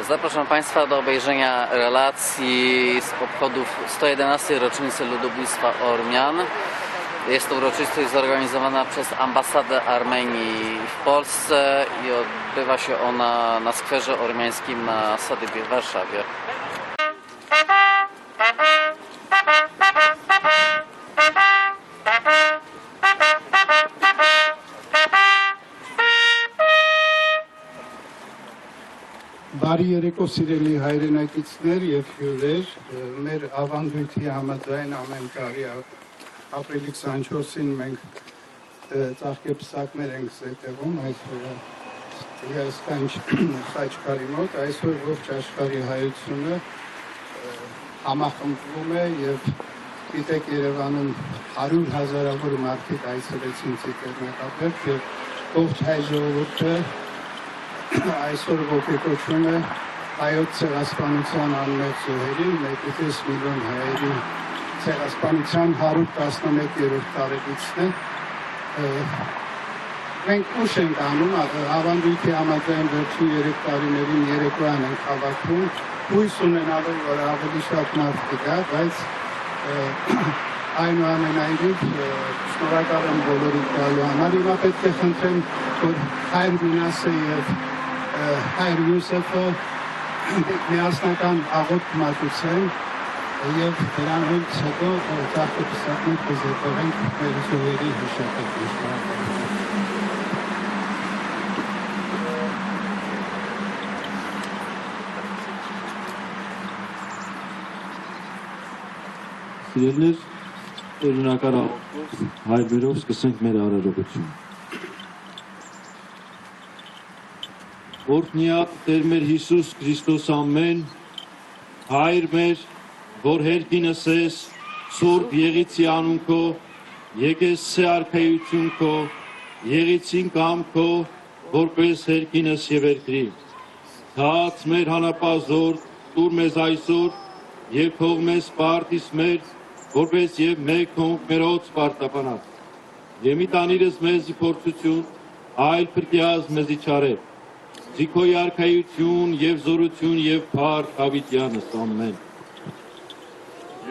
Zapraszam Państwa do obejrzenia relacji z obchodów 111. rocznicy ludobójstwa Ormian. Jest to uroczystość zorganizowana przez ambasadę Armenii w Polsce i odbywa się ona na skwerze ormiańskim na Sadybie w Warszawie. Բարի երեկո սիրելի հայրենակիցներ եւ հյուրեր, մեր ավանդույթի համաձայն ամեն տարի ապրիլի 24-ին մենք ծաղկեպսակներ ենք զետեղում այսօր Հայաստան Խաչկարի մոտ, այսօր ողջ աշխարհի հայությունը համախմբվում է եւ գիտեք Երևանում 100,000-ավոր մարդիկ այցելեցին Տիկերնակապերտ եւ ողջ հայ ժողովուրդը այսօր ողջակոչում է հայոց ցեղասպանության անմեղ զոհերին, 1.5 միլիոն հայերի ցեղասպանության 111-րդ տարելիցն է։ Մենք ուշ ենք անում, ավանդույթի համաձայն վերջին 3 տարիներին երեկոյան ենք հավաքում, հույս ունենալով, որ ավելի շատ մարդ կգա, բայց այնուամենայնիվ շնորհակալ եմ բոլորի գալու համար։ Հիմա պետք է խնդրեմ, որ հայր Մինասը եւ հայր Յուսեֆը միասնական աղոթք մատուցեն եւ դրանից հետո ծաղկեպսակներ կզետեղենք մեր զոհերի հիշատակին։ Սիրելիներ, օրինակար հայրերով սկսենք մեր արարողությունը։ Օրհնյալ Տեր մեր Հիսուս Քրիստոս ամեն, Հայր մեր, որ հերկինս ես, Սուրբ Եղիցի անուն քո, եկես սե արքայություն քո, Եղիցին կամ քո, որպես հերկինս եւ երկրի։ Թաց մեր հանապազոր, տուր մեզ այսօր, եւ թող մեզ պարտիս մեր, որպես եւ մեկ քոնք մերոց պարտապանած։ Եվ մի տանիրս մեզի փորձություն, այլ փրկյազ մեզի չարեր։ Ձիքոյ արքայություն եւ զորություն եւ փառք Հավիտյանս ամեն։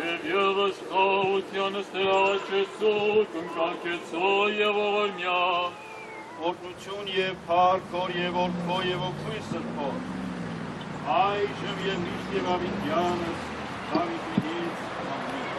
Եվ ևս խաղությանս ներավաչեցու, կնկարկեցու եւ ողորմյան, օրհնություն եւ փառք քոր եւ օրքո եւ օգնույսը քո։ Այժմ եւ միշտ եւ Հավիտյանս Հավիտյանից ամեն։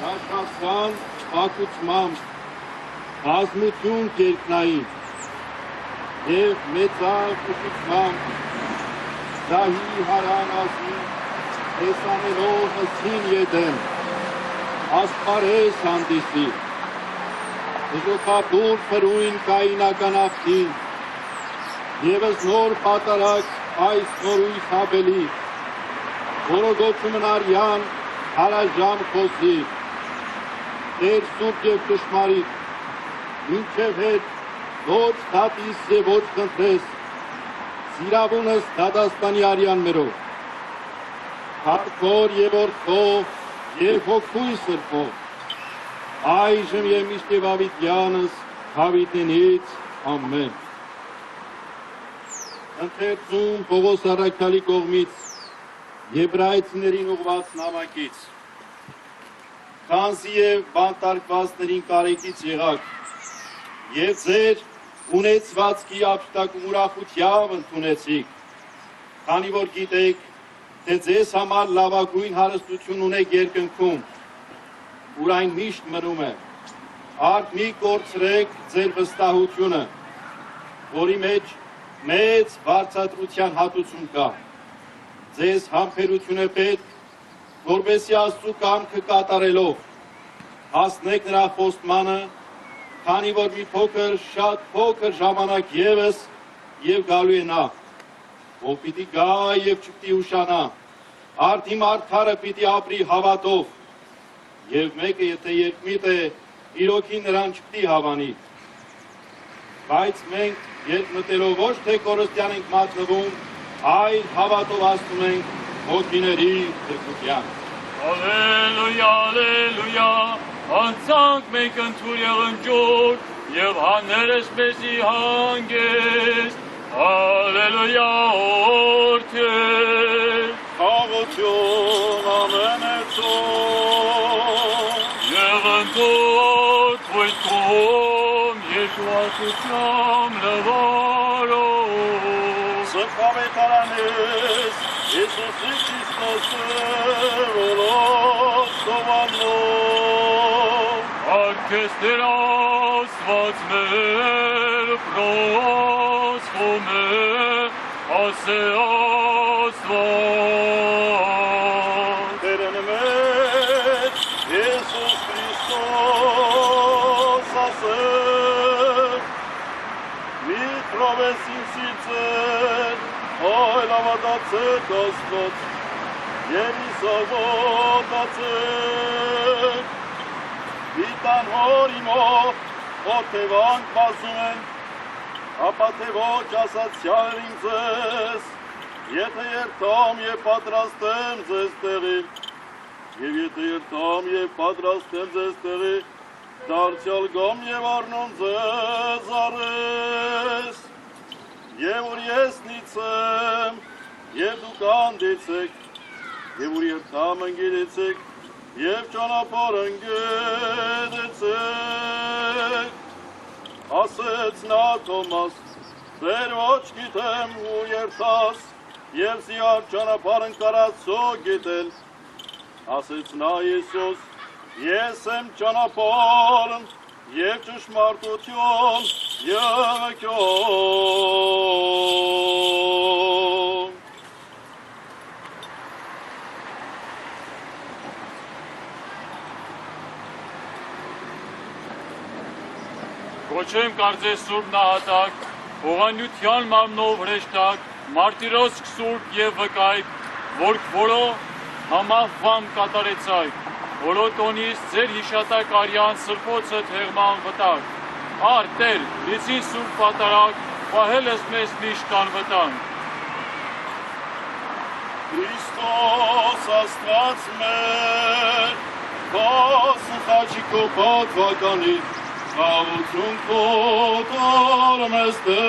Դաշնասան հակուցմամբ Ազմություն կերկնային և մեծավ կուշիքմամբ դահի հարան ազին տեսանելով հսին ետեմ ասպարես հանդիսի հժոքապուր պրույն կայինական աղթին եվս նոր պատարակ այս նորույս հապելի որոգոցումն արյան հարաժամ խոսի Տեր սուրբ և կշմարիտ մինչև հետ ոչ դատիս և ոչ խնդրես, սիրավունս դատաստանի արյան մերով, հարկոր և օրքո և հոգույ սրքով, այժմ և միշտ և Հավիտյանս Հավիտենից ամեն։ Ընթերցում Պողոս առաքյալի կողմից եբրայեցիներին ուղված նամակից, քանզի և բանտարկվածներին կարեկից եղաք, և ձեր ունեցվածքի ապշտակում ուրախությամբ ընդունեցիք, քանի որ գիտեք, թե ձեզ համար լավագույն հարստություն ունեք երկնքում, ուր այն միշտ մնում է, արդ մի կորցրեք ձեր վստահությունը, որի մեջ մեծ բարձրության հատուցում կա, ձեզ համբերություն է պետք, որպեսզի Աստծու կամքը կատարելով, հասնեք նրա խոստմանը, քանի որ մի փոքր, շատ փոքր ժամանակ ևս եւ գալու է նա, ով պիտի գա եւ չպիտի ուշանա, արդի մարդարը պիտի ապրի հավատով, եւ մեկը եթե երկմիտ է, իրոքի նրան չպիտի հավանի, բայց մենք երբ մտելով ոչ թե կորստյան ենք մատնվում, այլ հավատով ասում ենք հոգիների փրկության։ Ալելույա, ալելույա, անցանք մենք ընդուր եղնջուր, եւ հաներս մեզի հանգեստ, հալելույա օրդեր, Խաղություն ամենեցում, եւ ընտոտ վույթում Եշուացությամբ լվարով, Սրբավետարանես, Եսուսի Քրիստոսը, ոլոս սովանով, Արկեստեր ասված մեր պրոսվում է, ասե ասված, Տերն մեջ, Եսուս Քրիստոս ասել, մի խրովեսին սիծեր, այլ ավադացեք Աստված, և իսավոտացեք, Վիտան հոր իմո, ոտևանք բազում են, ապա թե ոչ ասացյալ իմ ձեզ, եթե երթամ և պատրաստեմ ձեզ տեղի, և եթե երթամ և պատրաստեմ ձեզ տեղի, դարձյալ գամ և առնում ձեզ արես, և որ ես նիցեմ, և դուք անդեցեք, և որ երթամ ընգերեցեք, և ճանապարհ ընկերեցեք, ասեց նա Թոմաս, Տեր ոչ գիտեմ ու երթաս, և զիար ճանապարհ ընկարածո գիտել, ասեց նա Եսուս, ես եմ ճանապարհն և ճշմարտություն և կյանք։ Կոչեմ կարծես Սուրբ Նահատակ, հողանյության մարմնով հրեշտակ, մարտիրոսք Սուրբ և վկայք, որ քվորո համահվամ կատարեցայք, որոտոնից ձեր հիշատակ արյան սրբոցը թեղման վտակ, ար Տեր, լիցին Սուրբ պատարակ, պահել ես մեզ միշտ անվտանգ։ Քրիստոս Աստված մեր, քոս խաչիկո պատվականի, Խաղություն քո տար մեզ Տեր,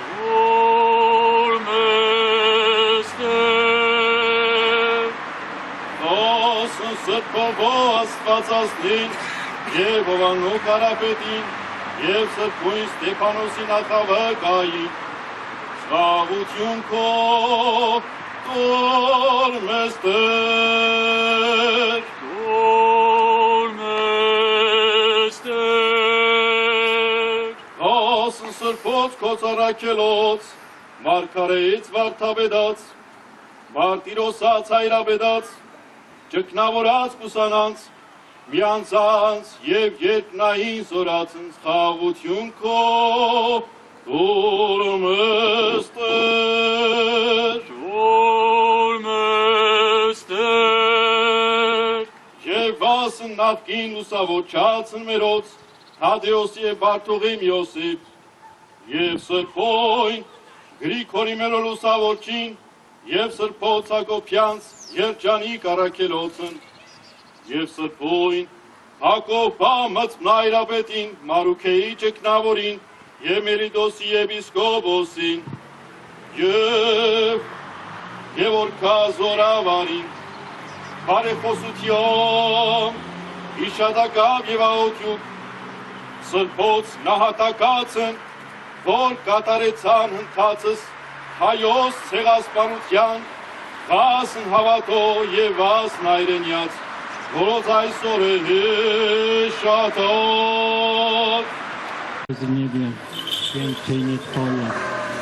Տոր մեզ Տեր, քոս սրբովո Աստվածածնին, և Հովանու Կարապետին, և սրբույն Ստեփանոսին աթավակային, Խաղություն քո տար մեզ Տեր, Տոր մեզ Տեր, Ասն սրբոց քո ծառաքելոց, Մարգարեից վարդապետած, Մարտիրոսած հայրապետած, ճգնավորած կուսանանց, միանցանց և երկնային զորացնց խաղություն քո, Տոր մեզ Տեր, Տոր մեզ Տեր, և ասն նավկին լուսավորչացն մերոց, Թադեոս և Բարթողիմ Յոսիպ, և սրբոյն Գրիգորի մերո լուսավորչին, և սրբոց Հակոբյանց երջանիկ առաքելոցն, և սրբոյն Հակոբ ամծմն այրապետին, Մարուքեի ճգնավորին, և Մերիդոսի եպիսկոպոսին, և օրքա զորավարին, բարեխոսություն, իշատակավ և աղոթյուկ, սրբոց նահատակացն, որ կատարեցան հնդացս հայոց ցեղասպանության, վասն հավատո և վասն այրենյաց, որոց այսօր է հիշատակ։ Nebe, pięknie Twoje,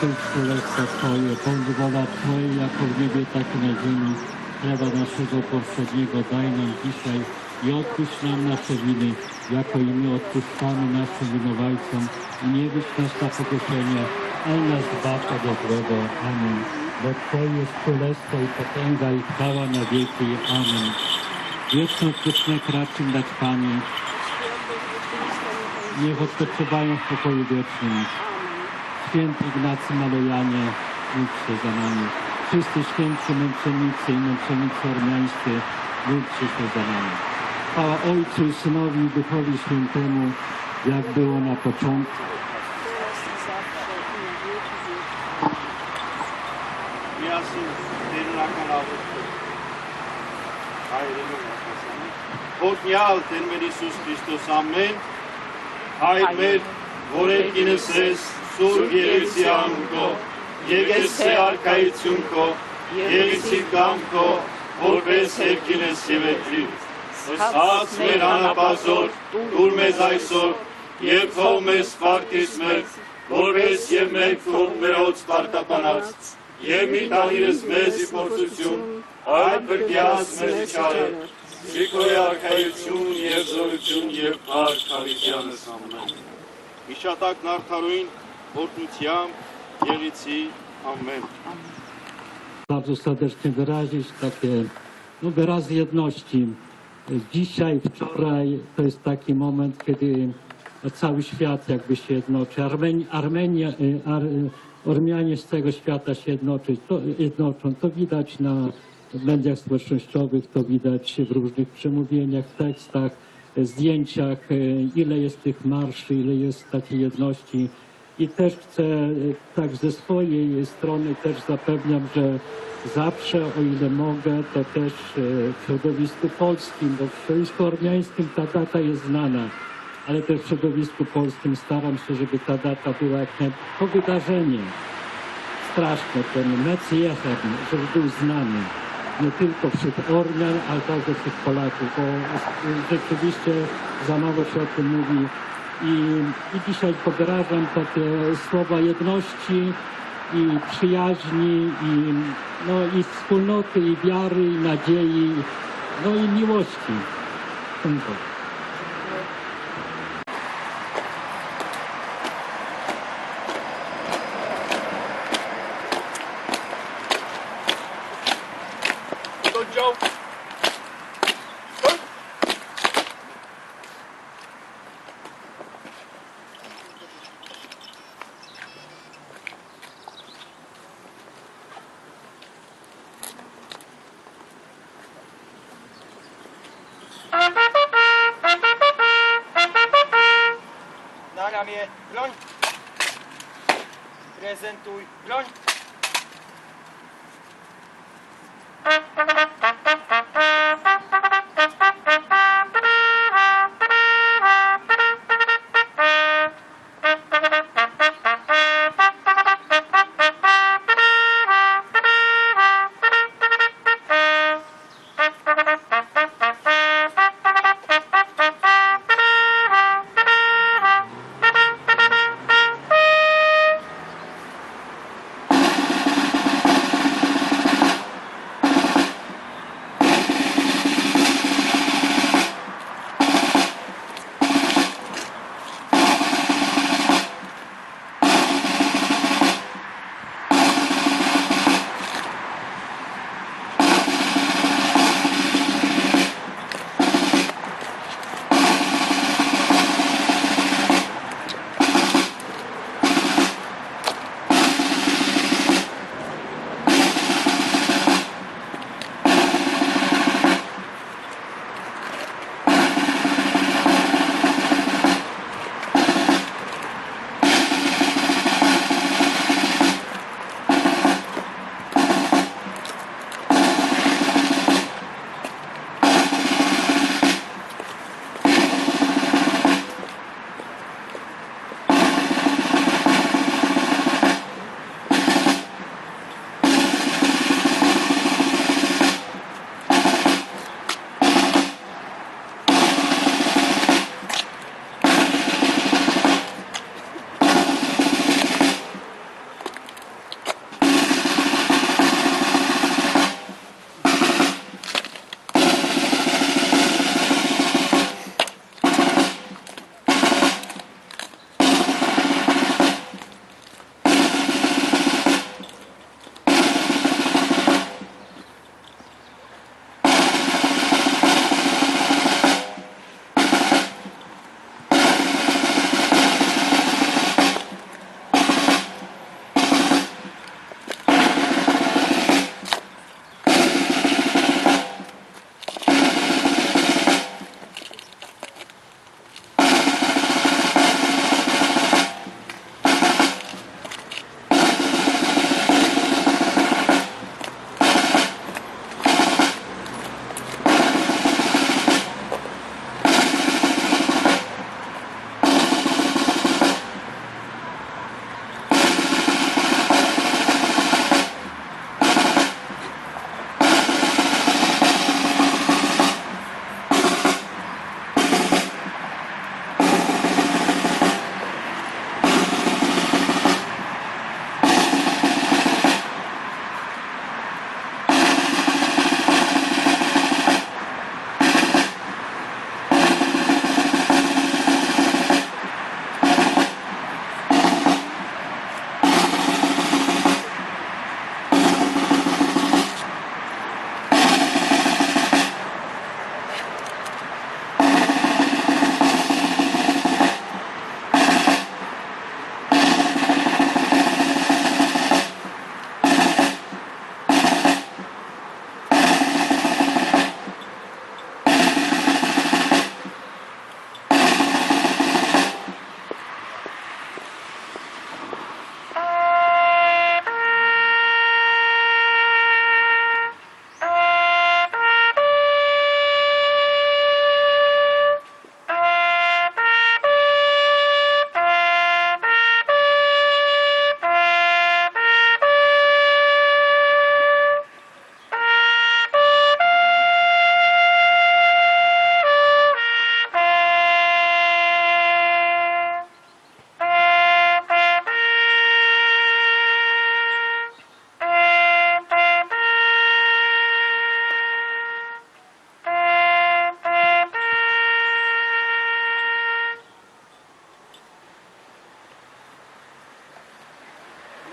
Ty Królestwo Twoje, bądź wola Twoja, jako w niebie, tak i na ziemi. Chleba naszego powszedniego daj nam dzisiaj i odpuść nam nasze winy, jako i my odpuszczamy naszym winowajcom. I nie wyś nas na pokuszenie, ale nas zbaw od złego. Amen. Bo Twoje jest królestwo i potęga i chwała na wieki. Amen. Wieczność wieczne raczym dać Panie. Niech odpoczywają w pokoju wiecznym. Święty Ignacy Malojanie, módlcie za nami. Wszyscy święci męczennicy i męczennicy ormiańscy, módlcie się za nami. Chwała Ojcu i Synowi i Duchowi Świętemu, jak było na początku. Միասին տերունական աղոթքը հայրենու ասասանի Օրհնյալ Տեր մեր Հիսուս Քրիստոս ամեն Հայր մեր որ եկինս ես Սուրբ Եղեցի անունքո Եկեցի արքայություն քո Եղեցի կամ քո որպես եկինս եւ էթրի Ըսած մեր անապազոր դուր մեզ այսօր եւ թող մեզ սպարտիս մեր որպես եւ մեր թող մերոց պարտապանած Եվ մի տանիրս մեզ իպորցություն, այդ բրգյաս մեզ իչարեր, Սիկոյ արքայություն և զորություն և պարկ հավիտյանս ամեն։ Իշատակն արդարույն, օրդնությամբ, եղիցի, ամեն։ Bardzo serdecznie wyrazić takie wyraz jedności. Dzisiaj, wczoraj to jest taki moment, kiedy cały świat jakby się jednoczy. Ormianie z całego świata się jednoczą. To widać na mediach społecznościowych, to widać w różnych przemówieniach, tekstach, zdjęciach, ile jest tych marszy, ile jest takiej jedności. I też chcę tak ze swojej strony też zapewniam, że zawsze, o ile mogę, to też w środowisku polskim, bo w środowisku ormiańskim ta data jest znana, ale też w środowisku polskim staram się, żeby ta data była jak to wydarzenie straszne, ten Mecjechern, żeby był znany nie tylko wśród Ormian, ale także wśród Polaków, bo rzeczywiście za mało się o tym mówi. I dzisiaj wyrażam takie słowa jedności i przyjaźni, i wspólnoty, i wiary, i nadziei, i miłości. Na ramię, broń. Prezentuj, broń.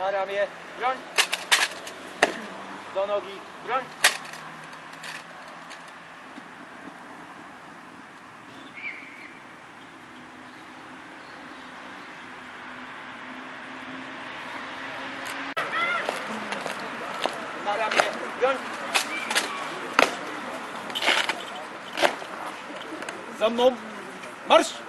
Na ramię, broń. Do nogi, broń. Na ramię, broń. Za mną, marsz!